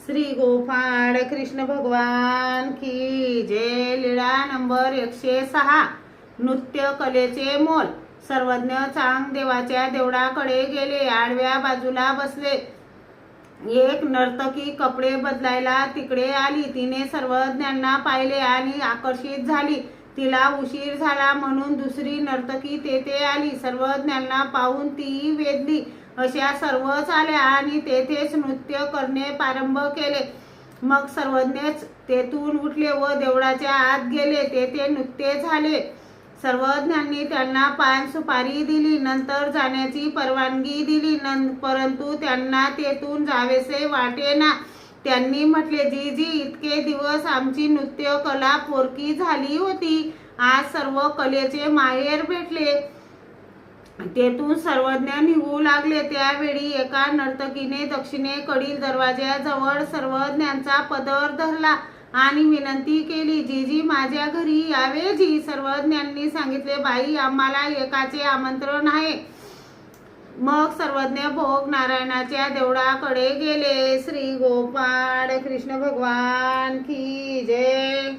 श्री गोपाळ कृष्ण भगवान की जय। लीळा नंबर 106। नृत्य कलेचे मोल। सर्वज्ञ चांग देवाच्या देवळाकडे गेले। आडव्या बाजूला बसले। एक नर्तकी कपडे बदलायला तिकडे आली। तिने सर्वज्ञांना पाहिले आणि आकर्षित झाली। तिला उशीर झाला म्हणून दुसरी नर्तकी तेथे आली। सर्वज्ञांना पाहून ती वेधली। अशा सर्वच आल्या आणि तेथेच नृत्य करणे प्रारंभ केले। मग सर्वज्ञच तेथून उठले व देवळाच्या आत गेले। तेथे नृत्य झाले। सर्वज्ञांनी त्यांना पान सुपारी दिली। नंतर जाण्याची परवानगी दिली, परंतु त्यांना तेथून जावेसे वाटेना। त्यांनी म्हटले, जीजी, इतके दिवस आमची नृत्य कला पोरकी झाली होती, आज सर्व कलेचे माहेर भेटले। तेथून सर्वज्ञ निघू लागले। त्यावेळी एका नर्तकीने दक्षिणेकडील दरवाजाजवळ सर्वज्ञांचा पदर धरला आणि विनंती केली, जीजी, माझ्या घरी यावे जी। सर्वज्ञांनी सांगितले, बाई, आम्हाला एकाचे आमंत्रण आहे। मग सर्वज्ञ भोग नारायणाच्या देवळाकडे गेले। श्री गोपाळ कृष्ण भगवान की जय।